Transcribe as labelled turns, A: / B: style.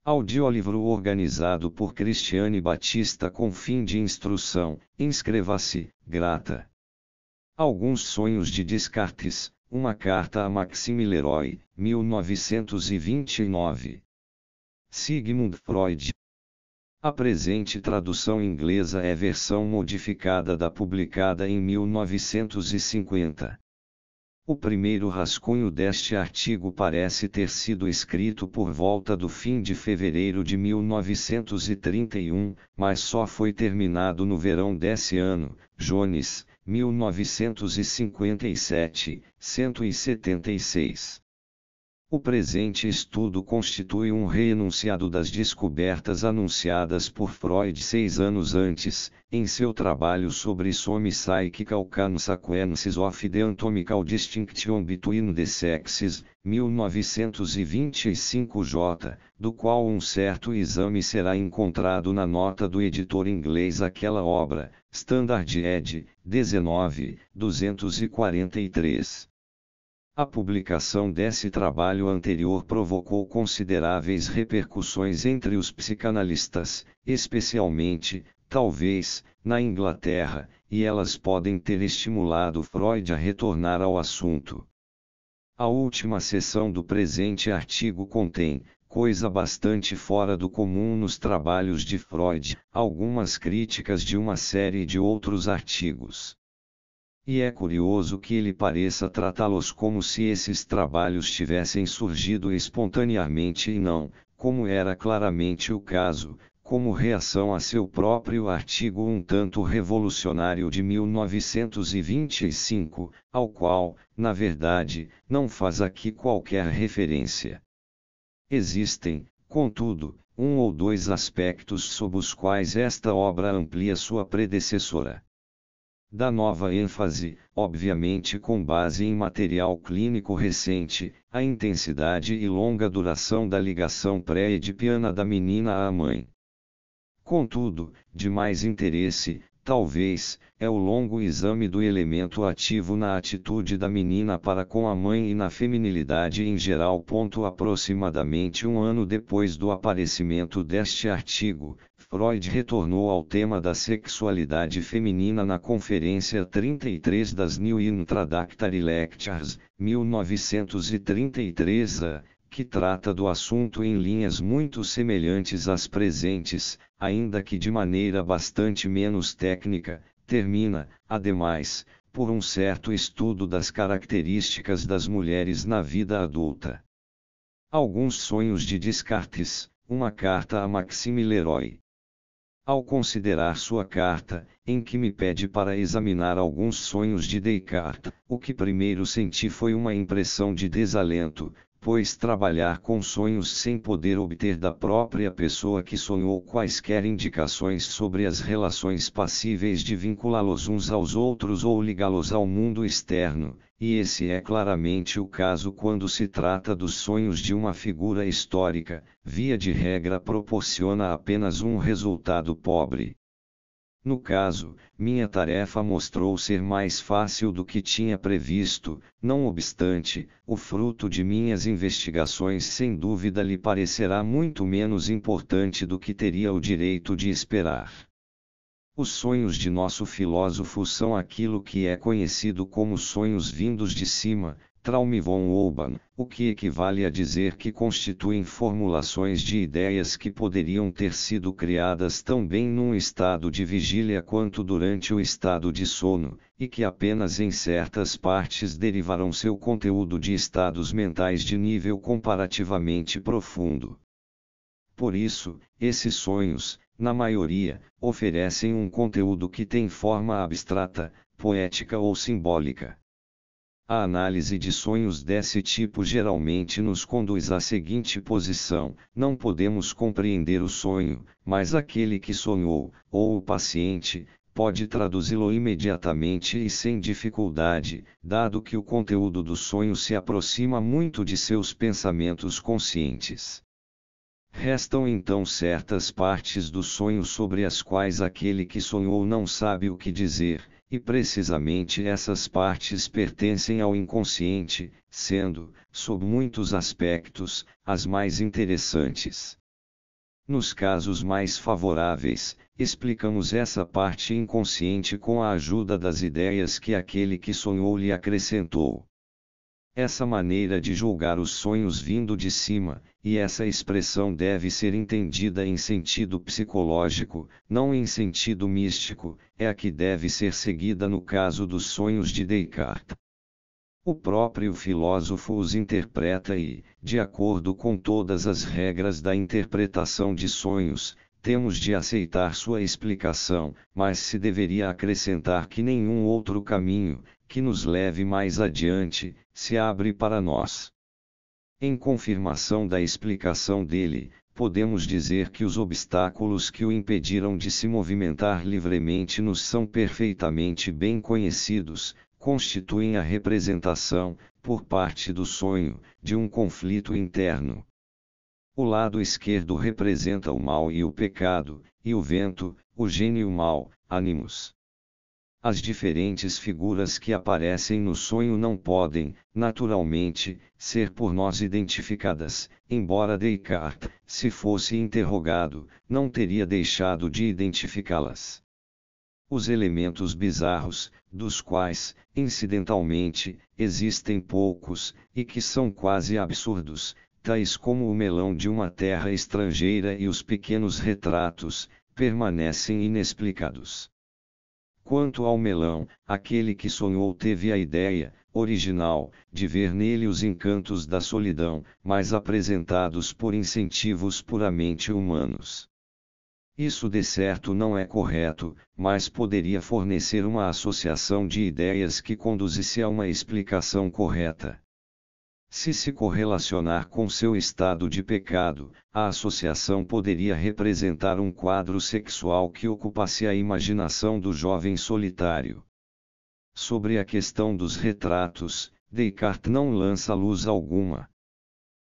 A: Audiolivro organizado por Cristiane Batista com fim de instrução. Inscreva-se, grata. Alguns sonhos de Descartes, uma carta a Maxime Leroy, 1929. Sigmund Freud. A presente tradução inglesa é versão modificada da publicada em 1950. O primeiro rascunho deste artigo parece ter sido escrito por volta do fim de fevereiro de 1931, mas só foi terminado no verão desse ano. Jones, 1957, 176. O presente estudo constitui um reenunciado das descobertas anunciadas por Freud 6 anos antes, em seu trabalho sobre Some Psychical Consequences of the Anatomical Distinction Between the Sexes, 1925J, do qual um certo exame será encontrado na nota do editor inglês àquela obra, Standard Ed. 19, 243. A publicação desse trabalho anterior provocou consideráveis repercussões entre os psicanalistas, especialmente, talvez, na Inglaterra, e elas podem ter estimulado Freud a retornar ao assunto. A última seção do presente artigo contém, coisa bastante fora do comum nos trabalhos de Freud, algumas críticas de uma série de outros artigos. E é curioso que ele pareça tratá-los como se esses trabalhos tivessem surgido espontaneamente e não, como era claramente o caso, como reação a seu próprio artigo um tanto revolucionário de 1925, ao qual, na verdade, não faz aqui qualquer referência. Existem, contudo, um ou dois aspectos sob os quais esta obra amplia sua predecessora. Dá nova ênfase, obviamente com base em material clínico recente, à intensidade e longa duração da ligação pré-edipiana da menina à mãe. Contudo, de mais interesse, talvez, é o longo exame do elemento ativo na atitude da menina para com a mãe e na feminilidade em geral. Aproximadamente um ano depois do aparecimento deste artigo, Freud retornou ao tema da sexualidade feminina na Conferência 33 das New Introductory Lectures, 1933, que trata do assunto em linhas muito semelhantes às presentes, ainda que de maneira bastante menos técnica. Termina, ademais, por um certo estudo das características das mulheres na vida adulta. Alguns sonhos de Descartes, uma carta a Maxime Leroy. Ao considerar sua carta, em que me pede para examinar alguns sonhos de Descartes, o que primeiro senti foi uma impressão de desalento, pois trabalhar com sonhos sem poder obter da própria pessoa que sonhou quaisquer indicações sobre as relações passíveis de vinculá-los uns aos outros ou ligá-los ao mundo externo, e esse é claramente o caso quando se trata dos sonhos de uma figura histórica, via de regra proporciona apenas um resultado pobre. No caso, minha tarefa mostrou ser mais fácil do que tinha previsto, não obstante, o fruto de minhas investigações sem dúvida lhe parecerá muito menos importante do que teria o direito de esperar. Os sonhos de nosso filósofo são aquilo que é conhecido como sonhos vindos de cima, Traum von oben, o que equivale a dizer que constituem formulações de ideias que poderiam ter sido criadas tão bem num estado de vigília quanto durante o estado de sono, e que apenas em certas partes derivarão seu conteúdo de estados mentais de nível comparativamente profundo. Por isso, esses sonhos, na maioria, oferecem um conteúdo que tem forma abstrata, poética ou simbólica. A análise de sonhos desse tipo geralmente nos conduz à seguinte posição: não podemos compreender o sonho, mas aquele que sonhou, ou o paciente, pode traduzi-lo imediatamente e sem dificuldade, dado que o conteúdo do sonho se aproxima muito de seus pensamentos conscientes. Restam então certas partes do sonho sobre as quais aquele que sonhou não sabe o que dizer, e precisamente essas partes pertencem ao inconsciente, sendo, sob muitos aspectos, as mais interessantes. Nos casos mais favoráveis, explicamos essa parte inconsciente com a ajuda das ideias que aquele que sonhou lhe acrescentou. Essa maneira de julgar os sonhos vindo de cima, e essa expressão deve ser entendida em sentido psicológico, não em sentido místico, é a que deve ser seguida no caso dos sonhos de Descartes. O próprio filósofo os interpreta e, de acordo com todas as regras da interpretação de sonhos, temos de aceitar sua explicação, mas se deveria acrescentar que nenhum outro caminho, que nos leve mais adiante, se abre para nós. Em confirmação da explicação dele, podemos dizer que os obstáculos que o impediram de se movimentar livremente nos são perfeitamente bem conhecidos, constituem a representação, por parte do sonho, de um conflito interno. O lado esquerdo representa o mal e o pecado, e o vento, o gênio mau, animus. As diferentes figuras que aparecem no sonho não podem, naturalmente, ser por nós identificadas, embora Descartes, se fosse interrogado, não teria deixado de identificá-las. Os elementos bizarros, dos quais, incidentalmente, existem poucos, e que são quase absurdos, tais como o melão de uma terra estrangeira e os pequenos retratos, permanecem inexplicados. Quanto ao melão, aquele que sonhou teve a ideia, original, de ver nele os encantos da solidão, mas apresentados por incentivos puramente humanos. Isso de certo não é correto, mas poderia fornecer uma associação de ideias que conduzisse a uma explicação correta. Se se correlacionar com seu estado de pecado, a associação poderia representar um quadro sexual que ocupasse a imaginação do jovem solitário. Sobre a questão dos retratos, Descartes não lança luz alguma.